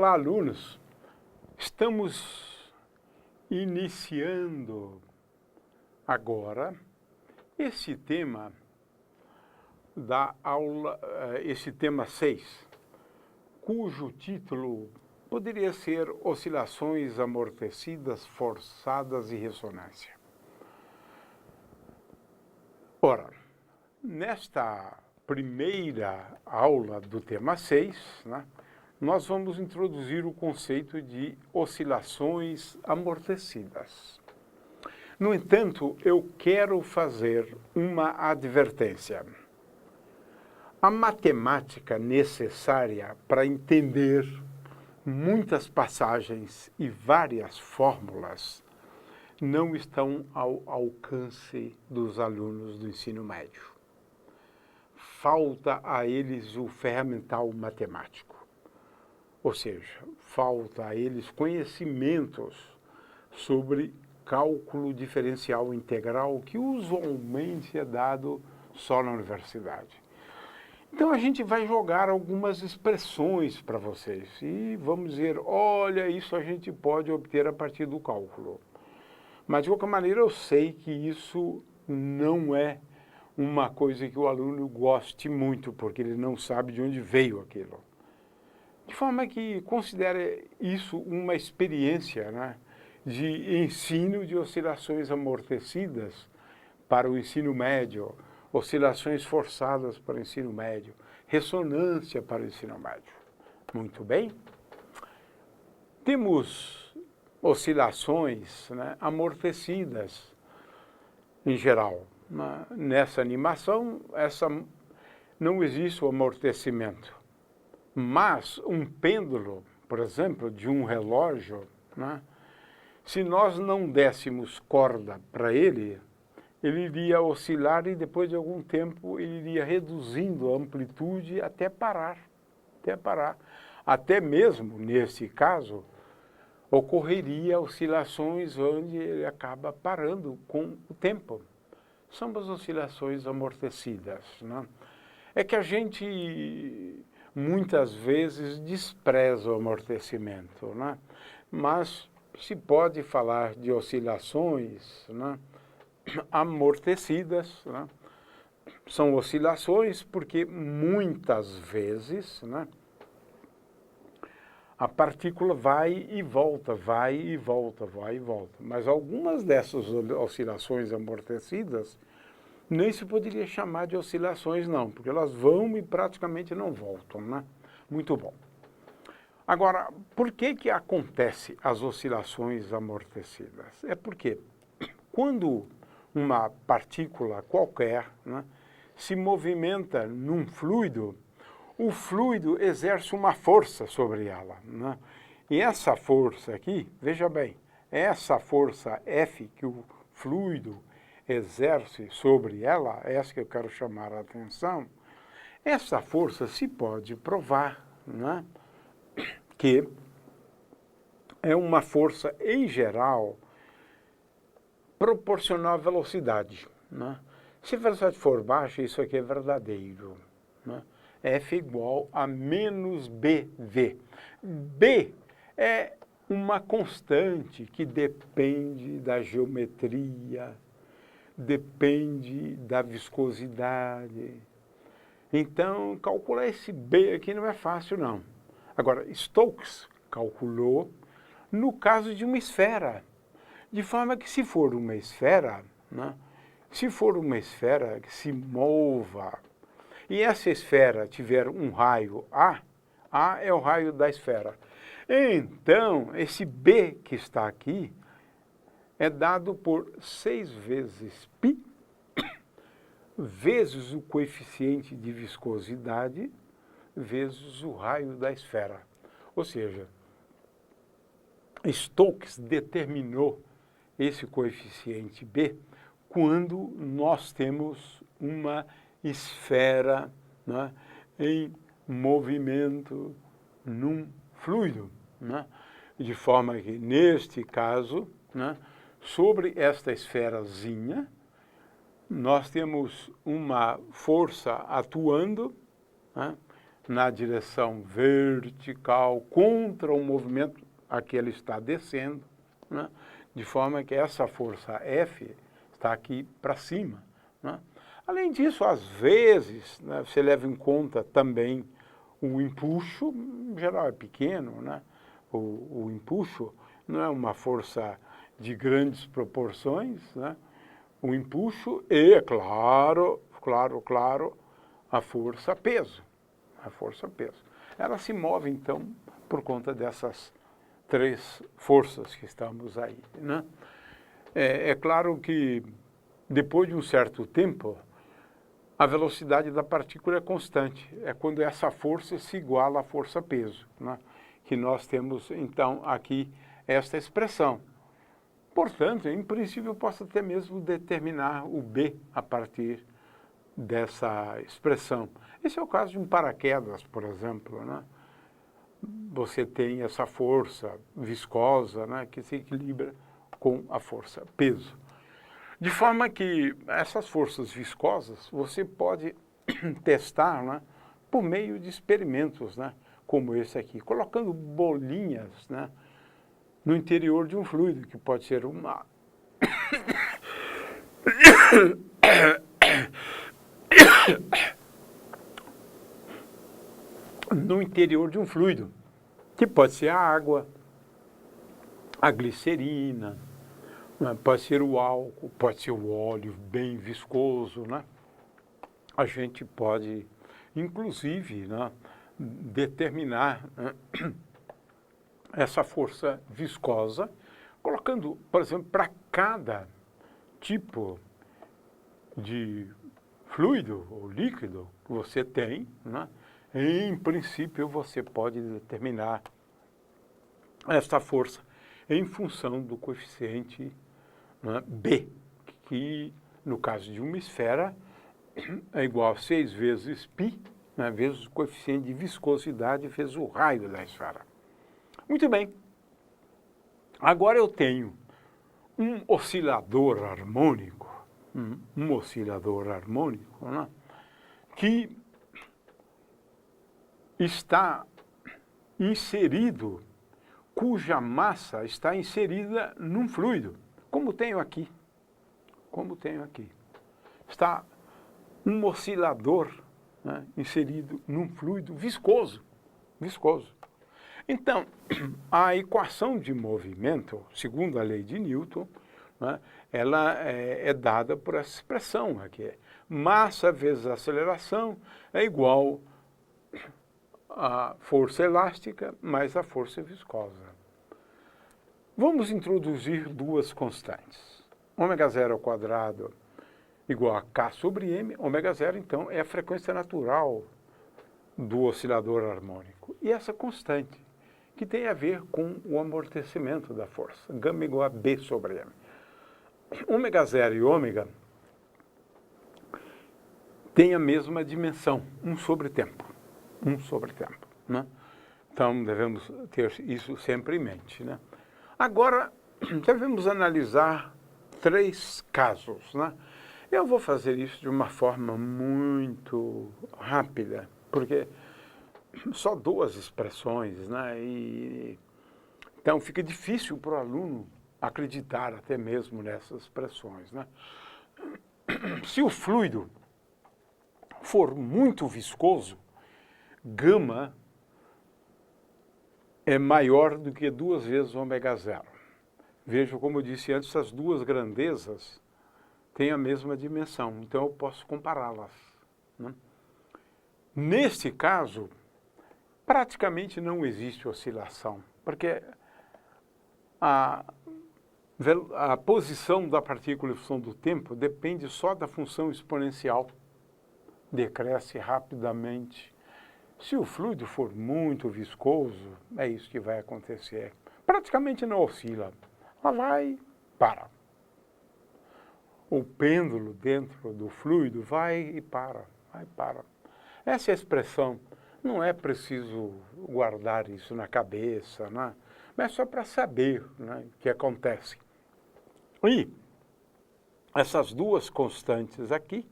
Olá, alunos! Estamos iniciando agora esse tema da aula, esse tema 6, cujo título poderia ser Oscilações Amortecidas, Forçadas e Ressonância. Ora, nesta primeira aula do tema 6, né, nós vamos introduzir o conceito de oscilações amortecidas. No entanto, eu quero fazer uma advertência. A matemática necessária para entender muitas passagens e várias fórmulas não estão ao alcance dos alunos do ensino médio. Falta a eles o ferramental matemático. Ou seja, falta a eles conhecimentos sobre cálculo diferencial integral, que usualmente é dado só na universidade. Então a gente vai jogar algumas expressões para vocês e vamos dizer, olha, isso a gente pode obter a partir do cálculo. Mas de qualquer maneira eu sei que isso não é uma coisa que o aluno goste muito, porque ele não sabe de onde veio aquilo. De forma que considere isso uma experiência, né, de ensino de oscilações amortecidas para o ensino médio, oscilações forçadas para o ensino médio, ressonância para o ensino médio. Muito bem? Temos oscilações, né, amortecidas em geral. Nessa animação, não existe o amortecimento. Mas um pêndulo, por exemplo, de um relógio, né, se nós não dessemos corda para ele, ele iria oscilar e depois de algum tempo ele iria reduzindo a amplitude até parar. Até mesmo, nesse caso, ocorreria oscilações onde ele acaba parando com o tempo. São as oscilações amortecidas, né? É que a gente muitas vezes despreza o amortecimento, né? Mas se pode falar de oscilações, né, amortecidas, né? São oscilações porque muitas vezes, né, a partícula vai e volta, vai e volta, vai e volta. Mas algumas dessas oscilações amortecidas nem se poderia chamar de oscilações, não, porque elas vão e praticamente não voltam, né? Muito bom. Agora, por que acontece as oscilações amortecidas? É porque quando uma partícula qualquer, né, se movimenta num fluido, o fluido exerce uma força sobre ela, né? E essa força aqui, veja bem, essa força F que o fluido exerce sobre ela, essa que eu quero chamar a atenção, essa força se pode provar, né, que é uma força, em geral, proporcional à velocidade, né? Se a velocidade for baixa, isso aqui é verdadeiro, né? F igual a menos BV. B é uma constante que depende da geometria, depende da viscosidade. Então, calcular esse B aqui não é fácil, não. Agora, Stokes calculou no caso de uma esfera, de forma que se for uma esfera, né, se for uma esfera que se mova, e essa esfera tiver um raio A é o raio da esfera. Então, esse B que está aqui é dado por 6 vezes π, vezes o coeficiente de viscosidade, vezes o raio da esfera. Ou seja, Stokes determinou esse coeficiente B quando nós temos uma esfera, né, em movimento num fluido, né? De forma que, neste caso, né, sobre esta esferazinha, nós temos uma força atuando, né, na direção vertical contra o movimento a que ele está descendo, né? De forma que essa força F está aqui para cima, né? Além disso, às vezes, né, você leva em conta também o empuxo, em geral é pequeno, né? O empuxo não é uma força de grandes proporções, né? O empuxo e, claro, a força peso. A força peso. Ela se move, então, por conta dessas três forças que estamos aí, né? É claro que, depois de um certo tempo, a velocidade da partícula é constante. É quando essa força se iguala à força-peso, né? Que nós temos, então, aqui esta expressão. Portanto, em princípio, eu posso até mesmo determinar o B a partir dessa expressão. Esse é o caso de um paraquedas, por exemplo, né? Você tem essa força viscosa, né, que se equilibra com a força peso. De forma que essas forças viscosas você pode testar, né, por meio de experimentos, né, como esse aqui, colocando bolinhas, né, no interior de um fluido, que pode ser uma... no interior de um fluido, que pode ser a água, a glicerina, né? Pode ser o álcool, pode ser o óleo bem viscoso, né? A gente pode, inclusive, né, determinar, né, essa força viscosa, colocando, por exemplo, para cada tipo de fluido ou líquido que você tem, né, em princípio você pode determinar esta força em função do coeficiente, né, B, que no caso de uma esfera é igual a 6 vezes π, né, vezes o coeficiente de viscosidade vezes o raio da esfera. Muito bem. Agora eu tenho um oscilador harmônico, né, que está inserido, cuja massa está inserida num fluido, como tenho aqui. Está um oscilador, né, inserido num fluido viscoso. Então, a equação de movimento, segundo a lei de Newton, né, ela é dada por essa expressão aqui. Massa vezes aceleração é igual a força elástica mais a força viscosa. Vamos introduzir duas constantes. Ômega zero ao quadrado igual a K sobre M. Ômega zero, então, é a frequência natural do oscilador harmônico. E essa constante, que tem a ver com o amortecimento da força. Gama igual a B sobre M. Ômega zero e ômega têm a mesma dimensão, 1 sobre tempo. Né? Então, devemos ter isso sempre em mente, né? Agora, devemos analisar 3 casos, né? Eu vou fazer isso de uma forma muito rápida, porque só 2 expressões, né? Então, fica difícil para o aluno acreditar até mesmo nessas expressões, né? Se o fluido for muito viscoso, gama é maior do que 2 vezes ômega zero. Veja, como eu disse antes, essas 2 grandezas têm a mesma dimensão, então eu posso compará-las, né? Neste caso, praticamente não existe oscilação, porque a posição da partícula em função do tempo depende só da função exponencial. Decresce rapidamente. Se o fluido for muito viscoso, é isso que vai acontecer. Praticamente não oscila. Ela vai e para. O pêndulo dentro do fluido vai e para. Essa expressão, não é preciso guardar isso na cabeça, né? Mas só para saber, né, o que acontece. E essas 2 constantes aqui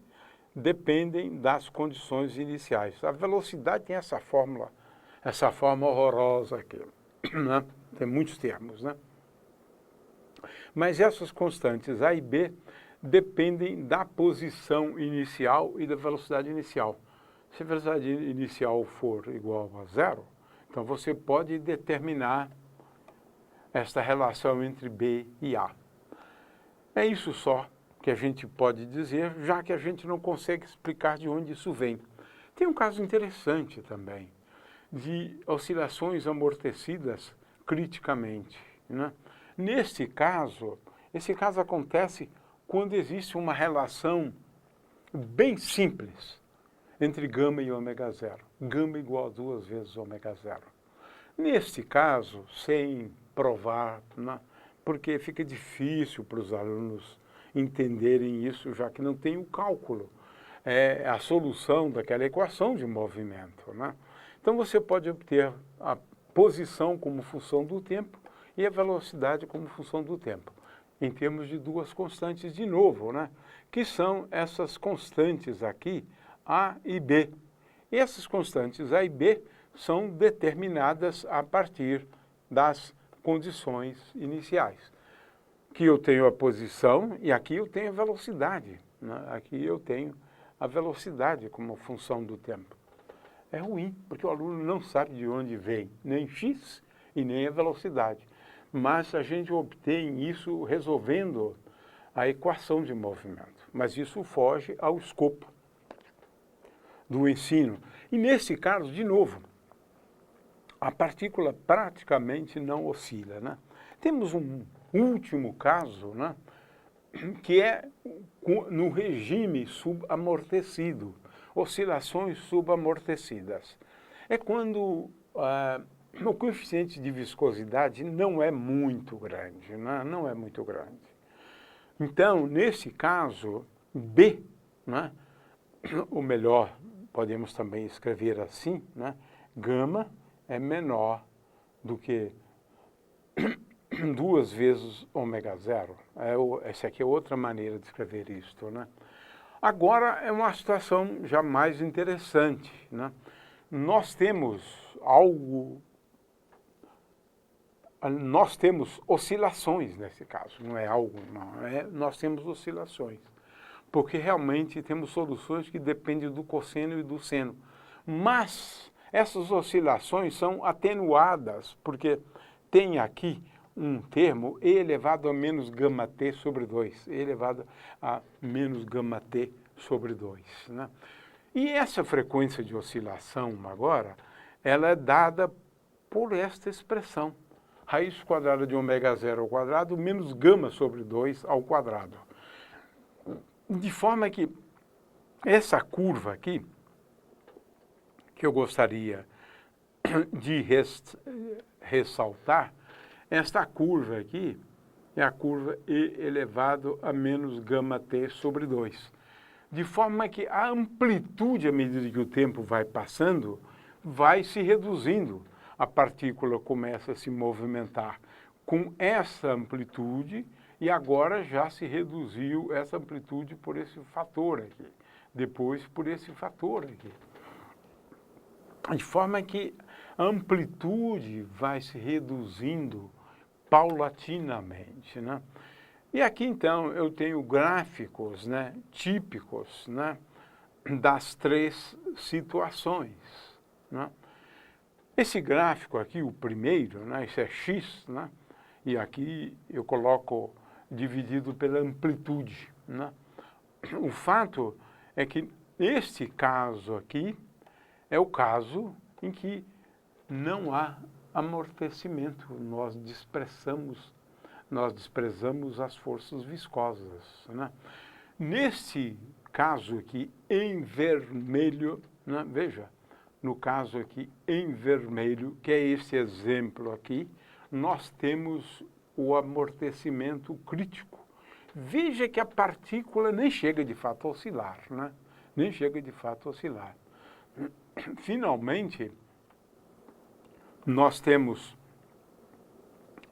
dependem das condições iniciais. A velocidade tem essa forma horrorosa aqui, né? Tem muitos termos, né? Mas essas constantes A e B dependem da posição inicial e da velocidade inicial. Se a velocidade inicial for igual a zero, então você pode determinar esta relação entre B e A. É isso só que a gente pode dizer, já que a gente não consegue explicar de onde isso vem. Tem um caso interessante também, de oscilações amortecidas criticamente, né? Neste caso, esse caso acontece quando existe uma relação bem simples entre gama e ômega zero. Gama igual a 2 vezes ômega zero. Neste caso, sem provar, né? Porque fica difícil para os alunos entenderem isso, já que não tem o cálculo, a solução daquela equação de movimento, né? Então você pode obter a posição como função do tempo e a velocidade como função do tempo, em termos de duas constantes de novo, né? Que são essas constantes aqui, A e B. E essas constantes A e B são determinadas a partir das condições iniciais. Aqui eu tenho a posição e aqui eu tenho a velocidade, né? Aqui eu tenho a velocidade como função do tempo. É ruim, porque o aluno não sabe de onde vem nem x e nem a velocidade. Mas a gente obtém isso resolvendo a equação de movimento. Mas isso foge ao escopo do ensino. E nesse caso, de novo, a partícula praticamente não oscila, né? Temos um último caso, né, que é no regime subamortecido, oscilações subamortecidas. É quando o coeficiente de viscosidade não é muito grande, né? Não é muito grande. Então, nesse caso, B, né, ou melhor, podemos também escrever assim, né, gama é menor do que 2 vezes ômega zero. Essa aqui é outra maneira de escrever isto, né? Agora é uma situação já mais interessante, né? Nós temos oscilações nesse caso, não é algo, não, nós temos oscilações, porque realmente temos soluções que dependem do cosseno e do seno, mas essas oscilações são atenuadas, porque tem aqui um termo e elevado a menos gama t sobre 2, e elevado a menos gama t sobre 2, né? E essa frequência de oscilação agora, ela é dada por esta expressão, raiz quadrada de ômega zero ao quadrado menos gama sobre 2 ao quadrado. De forma que essa curva aqui, que eu gostaria de ressaltar, esta curva aqui é a curva E elevado a menos gama t sobre 2. De forma que a amplitude, à medida que o tempo vai passando, vai se reduzindo. A partícula começa a se movimentar com essa amplitude e agora já se reduziu essa amplitude por esse fator aqui. Depois por esse fator aqui. De forma que a amplitude vai se reduzindo paulatinamente, né? E aqui, então, eu tenho gráficos, né, típicos, né, das três situações, né? Esse gráfico aqui, o primeiro, né, esse é x, né, e aqui eu coloco dividido pela amplitude, né? O fato é que este caso aqui é o caso em que não há amortecimento, nós desprezamos as forças viscosas, né? Nesse caso aqui, em vermelho, né? Veja, no caso aqui em vermelho, que é esse exemplo aqui, nós temos o amortecimento crítico. Veja que a partícula nem chega de fato a oscilar, né? Nem chega de fato a oscilar. Finalmente, nós temos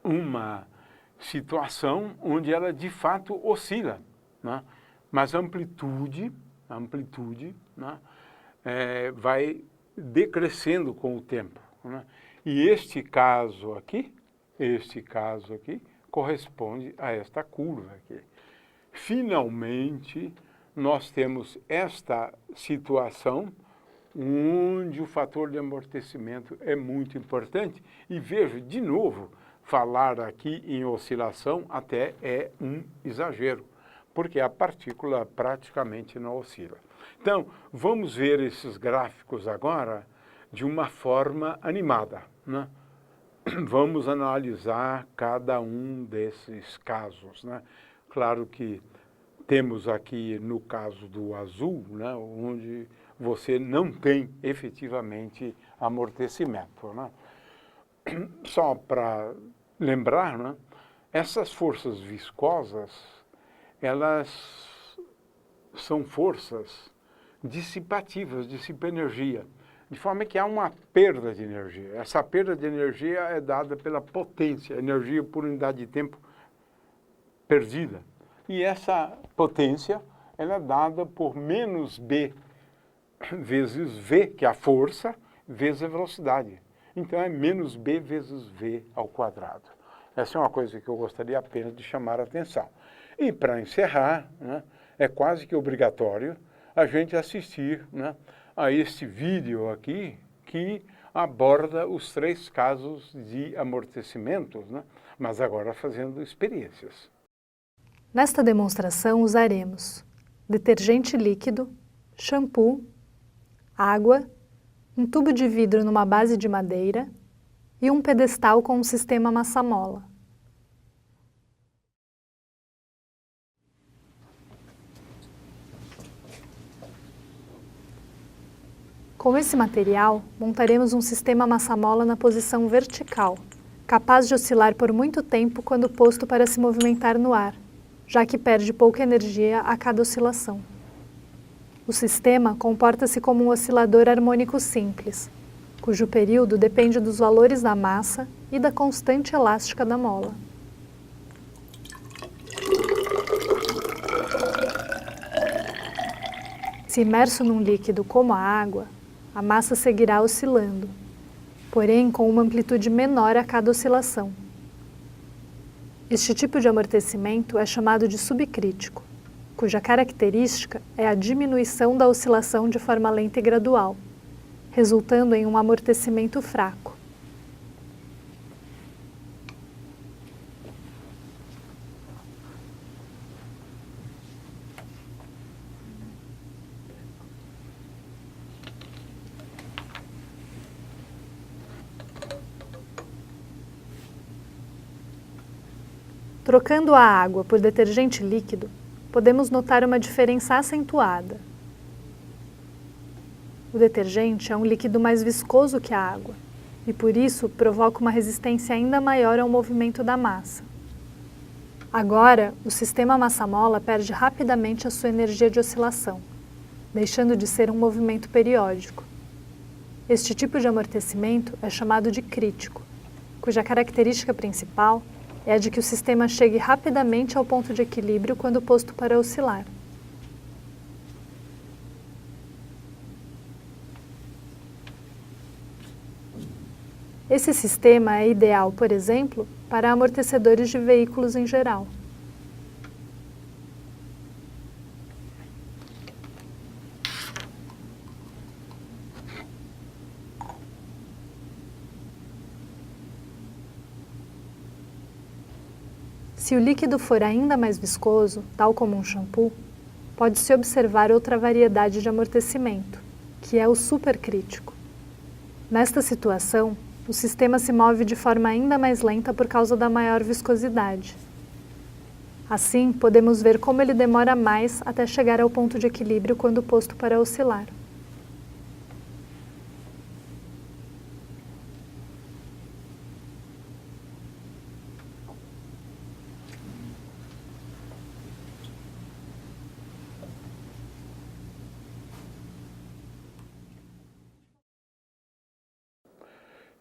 uma situação onde ela de fato oscila, né? Mas a amplitude a amplitude, né, vai decrescendo com o tempo, né? E este caso aqui, corresponde a esta curva aqui. Finalmente, nós temos esta situação onde o fator de amortecimento é muito importante. E vejo, de novo, falar aqui em oscilação até é um exagero, porque a partícula praticamente não oscila. Então, vamos ver esses gráficos agora de uma forma animada, né? Vamos analisar cada um desses casos, né? Claro que temos aqui no caso do azul, né, onde você não tem efetivamente amortecimento, né? Só para lembrar, né, essas forças viscosas, elas são forças dissipativas, dissipam energia, de forma que há uma perda de energia. Essa perda de energia é dada pela potência, energia por unidade de tempo perdida. E essa potência, ela é dada por menos B vezes V, que é a força, vezes a velocidade. Então é menos B vezes V ao quadrado. Essa é uma coisa que eu gostaria apenas de chamar a atenção. E para encerrar, né, é quase que obrigatório a gente assistir, né, a este vídeo aqui que aborda os 3 casos de amortecimentos, né, mas agora fazendo experiências. Nesta demonstração usaremos detergente líquido, shampoo, água, um tubo de vidro numa base de madeira e um pedestal com um sistema massa-mola. Com esse material, montaremos um sistema massa-mola na posição vertical, capaz de oscilar por muito tempo quando posto para se movimentar no ar, já que perde pouca energia a cada oscilação. O sistema comporta-se como um oscilador harmônico simples, cujo período depende dos valores da massa e da constante elástica da mola. Se imerso num líquido como a água, a massa seguirá oscilando, porém com uma amplitude menor a cada oscilação. Este tipo de amortecimento é chamado de subcrítico, cuja característica é a diminuição da oscilação de forma lenta e gradual, resultando em um amortecimento fraco. Trocando a água por detergente líquido, podemos notar uma diferença acentuada. O detergente é um líquido mais viscoso que a água e, por isso, provoca uma resistência ainda maior ao movimento da massa. Agora, o sistema massa-mola perde rapidamente a sua energia de oscilação, deixando de ser um movimento periódico. Este tipo de amortecimento é chamado de crítico, cuja característica principal é a de que o sistema chegue rapidamente ao ponto de equilíbrio quando posto para oscilar. Esse sistema é ideal, por exemplo, para amortecedores de veículos em geral. Se o líquido for ainda mais viscoso, tal como um shampoo, pode-se observar outra variedade de amortecimento, que é o supercrítico. Nesta situação, o sistema se move de forma ainda mais lenta por causa da maior viscosidade. Assim, podemos ver como ele demora mais até chegar ao ponto de equilíbrio quando posto para oscilar.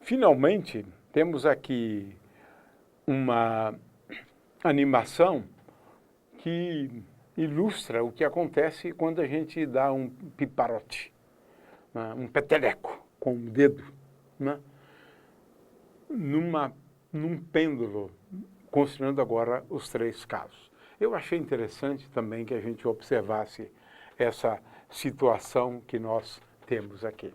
Finalmente, temos aqui uma animação que ilustra o que acontece quando a gente dá um piparote, né, um peteleco com o dedo, né, num pêndulo, considerando agora os 3 casos. Eu achei interessante também que a gente observasse essa situação que nós temos aqui.